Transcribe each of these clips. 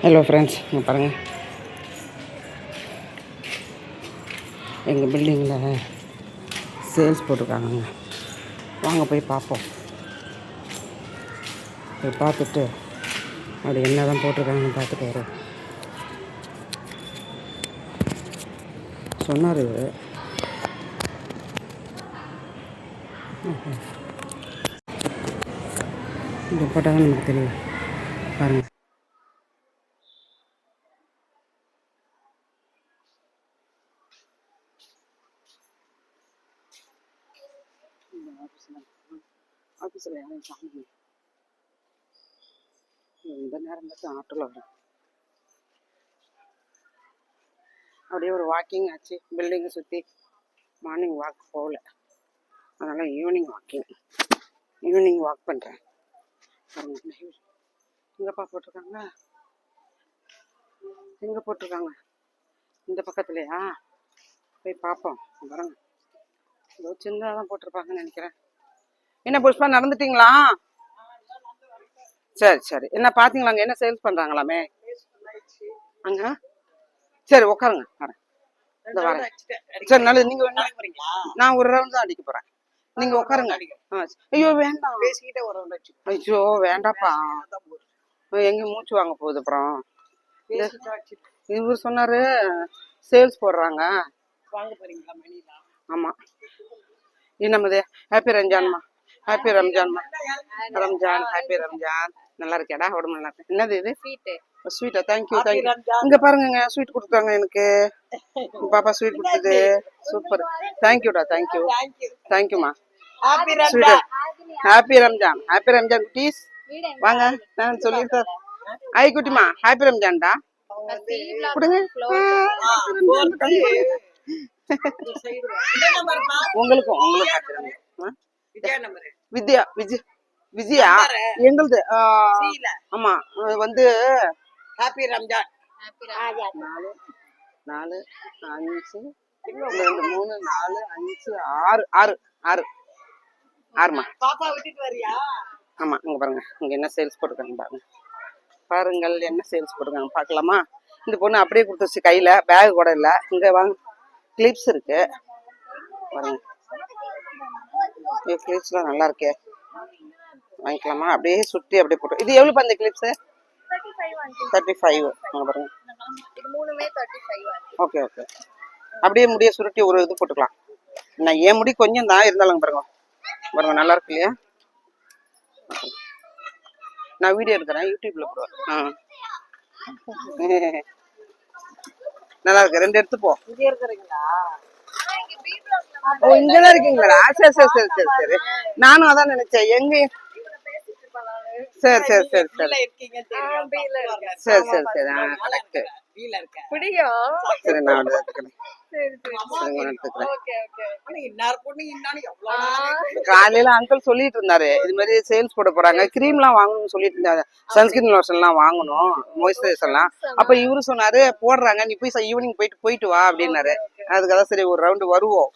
Hello friends, இங்கே பாருங்கள், எங்கள் பில்டிங்கில் சேல்ஸ் போட்டிருக்காங்கங்க. வாங்க போய் பார்ப்போம். போய் பார்த்துட்டு அப்படி என்ன தான் போட்டிருக்காங்கன்னு பார்த்துட்டு வரோம். சொன்னார் இவர். இங்கே போட்டால் தான் நமக்கு தெரியும். பாருங்கள், ஆஃபீஸில் யாரும் காணுங்க. இந்த நேரம் பார்த்து ஆட்டோவில் வரும். அப்படியே ஒரு வாக்கிங் ஆச்சு. பில்டிங்கை சுற்றி மார்னிங் வாக் போகல, அதனால் ஈவினிங் வாக் பண்ணுறேன். எங்கப்பா போட்டிருக்காங்க? எங்கே போட்டிருக்காங்க? இந்த பக்கத்துலையா? போய் பார்ப்போம். பாருங்க, ஏதோ சின்னதாக தான் போட்டிருப்பாங்கன்னு நினைக்கிறேன். என்ன புஷ்பா, நடந்துட்டீங்களா? சரி சரி. என்ன பார்த்தீங்களாங்க? என்ன சேல்ஸ் பண்ணுறாங்களாமே அங்கே? சரி, உட்காருங்க, வரேன். இந்த வரேன். சரி, நல்லது. நீங்கள் நான் ஒரு ரவுண்ட் தான் அடிக்க போகிறேன். நீங்கள் உட்காருங்க. ஐயோ வேண்டாம், பேசிக்கிட்டே ஒரு ரவுண்ட் அடிச்சு. ஐயோ வேண்டாப்பா, எங்கே மூச்சு வாங்க போகுது. அப்புறம் இவர் சொன்னார் சேல்ஸ் போடுறாங்க. வாங்க போறீங்களா? மணிலாம். ஆமாம். என்னது? ஹாப்பி ரம்ஜான்மா. ஹாப்பி ரம்ஜான்மா. ரம்ஜான், ஹாப்பி ரம்ஜான். நல்லா இருக்கேடா, உடம்பு நல்லா இருக்கு. என்னது இது? ஸ்வீட்டா? Thank you thank you. இங்க பாருங்க, ஸ்வீட் கொடுத்தாங்க எனக்கு. பாப்பா ஸ்வீட் கொடுத்தது. சூப்பர், தேங்க்யூடா, தேங்க்யூ தேங்க்யூமா. Sweet. Happy Ramzan, happy Ramzan குட்டீஸ். வாங்க, நான் சொல்லியிருக்கேன். ஐ குட்டிமா, ஹாப்பி ரம்ஜான்டா. கொடுங்க. உங்களுக்கும் ஹாப்பி ரம்ஜான். வித்யா, விஜயா எங்களுது. ஆமா, வந்து ஹாப்பி ரம்ஜான். 4 5 2 3 4 5 6 ஆறுமா. ஆமா, இங்க பாருங்க, இங்க என்ன சேல்ஸ் போட்டுருக்காங்க பாருங்க. பாருங்கள் என்ன சேல்ஸ் போட்டுருக்காங்க பார்க்கலாமா? இந்த பொண்ணு அப்படியே கொடுத்துருச்சு கையில, பேக் கூட இல்லை. இங்க வாங்க, கிளிப்ஸ் இருக்கு பாருங்க. கிளிப்ஸ்லாம் நல்லா இருக்கே, வாங்கிக்கலாமா? அப்படியே சுற்றி அப்படியே போட்டு. இது எவ்வளோ அந்த கிளிப்ஸு? 35. பாருங்க, ஓகே ஓகே. அப்படியே முடிய சுருட்டி ஒரு இது போட்டுக்கலாம். நான் ஏன் முடி கொஞ்சம் தான் இருந்தாலும் பாருங்க, பாருங்க நல்லா இருக்கு இல்லையா? நான் வீடியோ எடுக்கிறேன், யூடியூப்ல போடுவேன். நல்லா இருக்கு. 2 எடுத்துப்போம். ஓ, இங்கதான் இருக்கீங்களா? சரி சரி சரி சரி சரி. நானும் அதான் நினைச்சேன். எங்க? சரி சரி சரி சரி சரி சரி சரி. சரி, நான் எடுத்துக்கிறேன். காலையில அங்கிள் சொல்லிட்டு இருந்தாரு, இது மாதிரி சேல்ஸ் போட போறாங்க, கிரீம் எல்லாம் வாங்கணும்னு சொல்லிட்டு இருந்தாரு. சன்ஸ்கிரீன் லோஷன் எல்லாம் வாங்கணும், மாய்ஸ்சரைசர் எல்லாம். அப்ப இவரு சொன்னாரு போடுறாங்க, நீ போய் ஈவினிங் போயிட்டு வா அப்படின்னாரு. அதுக்காக சரி ஒரு ரவுண்டு வருவோம்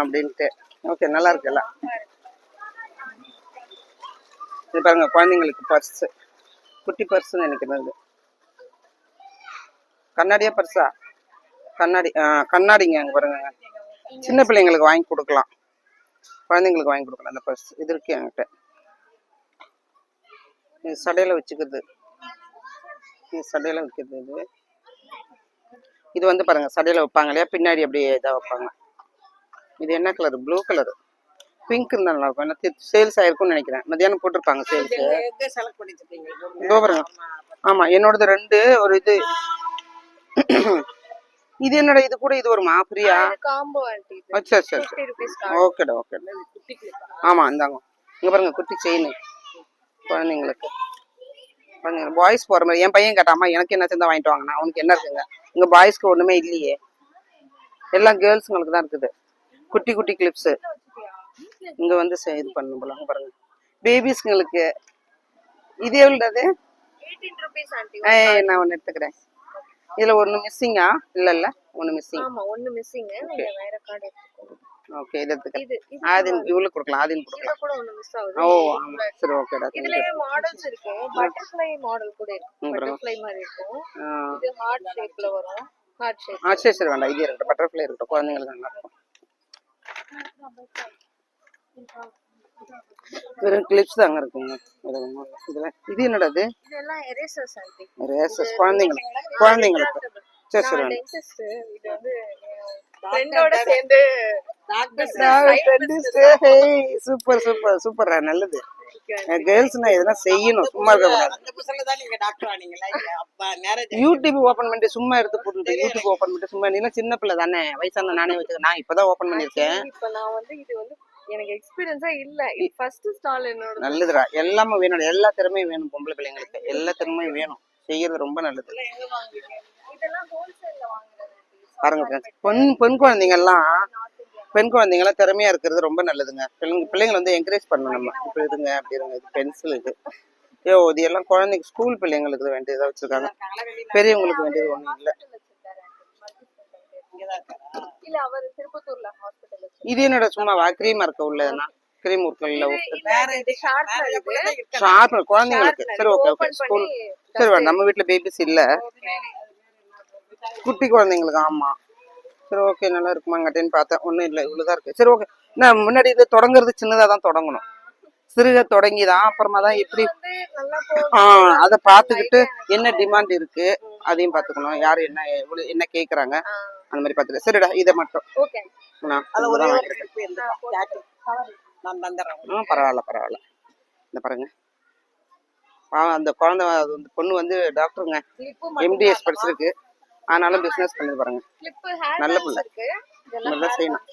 அப்படின்ட்டு. ஓகே, நல்லா இருக்கு எல்லாம். இது பாருங்க, குழந்தைங்களுக்கு பர்ஸ், குட்டி பர்ஸ் நினைக்கிறது. கண்ணாடியா பர்ஸா? கண்ணாடி. கண்ணாடிங்க. அங்க பாருங்க, சின்ன பிள்ளைங்களுக்கு வாங்கி கொடுக்கலாம், குழந்தைங்களுக்கு வாங்கி கொடுக்கலாம். அந்த பர்ஸ் இது இருக்கு என்கிட்ட. இது சடையில வச்சுக்கிறது, இது சடையில வைக்கிறது. இது வந்து பாருங்க, சடையில வைப்பாங்க இல்லையா, பின்னாடி அப்படியே இதாக வைப்பாங்க. இது என்ன கலர்? Blue colour. பிங்க் இருந்தா நல்லா இருக்கும். என்ன சேல்ஸ் ஆயிருக்கும்னு நினைக்கிறேன். மத்தியானம் போட்டிருப்பாங்க சேல்ஸ். இதோ பாருங்க. ஆமா, என்னோடது 2 ஒரு இது. இது என்னோட இது கூட இது வருமா ஃப்ரீயா? சரி சரி சரி. ஓகேடா ஓகே. ஆமா, இந்தாங்க. இங்க பாருங்க, குட்டி செயின் குழந்தைங்களுக்கு. பாய்ஸ் போற மாதிரி. என் பையன் கேட்டாமா, எனக்கு என்ன சேர்ந்தா வாங்கிட்டு வாங்கினா, அவனுக்கு என்ன இருக்குங்க? இங்க பாய்ஸ்க்கு ஒண்ணுமே இல்லையே, எல்லாம் கேர்ள்ஸுங்களுக்கு தான் இருக்குது. குட்டி குட்டி கிளிப்ஸ் இங்க வந்து இது பண்ணணும் போல. பாருங்க, பேபிஸ்ங்களுக்கு. இது எவ்வளவு? நான் ஒன்னு எடுத்துக்கிறேன். இதுல ஒண்ணு மிஸ்ஸிங்கா? இல்ல ஒண்ணு மிஸ்ஸிங். ஓகே இது எடுத்துக்க. இது இது ஆதின் இவளுக்கு கொடுக்கலாம், ஆதின் இதுல கொடுக்கலாம். கூட ஒண்ணு மிஸ் ஆகுது. ஓ இது ஆமா சரி ஓகேடா. இதுலயே மாடல்ஸ் இருக்கு. பட்டர்ஃப்ளை மாடல் கூட இருக்கு. பாருங்க. பட்டர்ஃப்ளை மாதிரி இருக்கும். இது ஹார்ட் ஷேப்ல வரும். Heart shape. சரி சரி வேண்டாம், இது இருக்கட்டும், பட்டர்ஃப்ளை இருக்கட்டும், குழந்தைங்களுக்கு நல்லா இருக்கும். வெறும் கிளிப்ஸ் தாங்க இருக்குங்க. இதுல இது என்னடா இது? இதெல்லாம் எரேசர்ஸ் ஆண்டி. ரேசஸ் குழந்தைங்களுக்கு. சரி சரி வேண்டாம். டென்டிஸ்ட் இது வந்து ஃப்ரெண்டோட சேர்ந்து சூப்பர் சூப்பர் சூப்பர் நல்லது. கேர்ள்ஸ்னா எதனா செய்யணும், சும்மா இருக்க கூடாது. யூடியூப் ஓபன் பண்ணிட்டு சும்மா எடுத்து போட்டு யூடியூப் ஓபன் பண்ணிட்டு சும்மா, நீங்க சின்ன பிள்ளை தானே, வயசான நானே வச்சுக்க, நான் இப்பதான் ஓபன் பண்ணிருக்கேன். இப்ப நான் வந்து இது வந்து எனக்கு எக்ஸ்பீரியன்ஸா இல்ல. இது ஃபர்ஸ்ட் ஸ்டால் என்னோட. நல்லதுடா, எல்லாமே வேணும், எல்லா திறமையும் வேணும் பொம்பளை பிள்ளைங்களுக்கு, எல்லா திறமையும் வேணும், செய்யறது ரொம்ப நல்லது. இதெல்லாம் ஹோல்சேல்ல வாங்குறது பாருங்க ஃப்ரெண்ட்ஸ், பெண் குழந்தைங்க எல்லாம் திறமையா இருக்கிறது ரொம்ப நல்லதுங்க. பிள்ளைங்களை வந்து என்கரேஜ் பண்ணணும் நம்ம. இப்ப இதுங்க அப்படி இருங்க, இது பென்சில் இது. இது எல்லாம் குழந்தைங்க ஸ்கூல் பிள்ளைங்களுக்கு வேண்டியதா வச்சிருக்காங்க, பெரியவங்களுக்கு வேண்டியது ஒண்ணும் இல்ல. இல்ல அவர் திருப்பத்தூர்ல ஹாஸ்பிடல் வச்சிருக்காரு. இது என்னோட சும்மாவா கிரீமா இருக்க உள்ளதுன்னா கிரீம் ஊர்க்கல்ல வேற இது ஷார்ப்ல இருக்கு. ஷார்ப் குழந்தைங்களுக்கு. சரி ஓகே ஓகே ஸ்கூல். சரி வேண்டாம், நம்ம வீட்டுல பேபிஸ் இல்ல, குட்டி குழந்தைங்களுக்கு. ஆமா சரி ஓகே நல்லா இருக்குமாங்கட்டேன்னு பார்த்தேன், ஒன்றும் இல்லை, இவ்வளோதான் இருக்கு. சரி ஓகே. நான் முன்னாடி இது தொடங்குறது சின்னதாக தான் தொடங்கணும், சிறுக தொடங்கிதான் அப்புறமா தான் எப்படி அதை பார்த்துக்கிட்டு என்ன டிமாண்ட் இருக்கு அதையும் பார்த்துக்கணும், யாரு என்ன என்ன கேட்குறாங்க அந்த மாதிரி பார்த்துட்டு. சரிடா இதை மட்டும் பரவாயில்ல பரவாயில்ல. இந்த பாருங்க அந்த குழந்தை பொண்ணு வந்து டாக்டருங்க, MDS படிச்சிருக்கு, ஆனாலும் பிசினஸ் பண்ணி பாருங்க, நல்ல பிள்ளை, நல்லா செய்யணும்.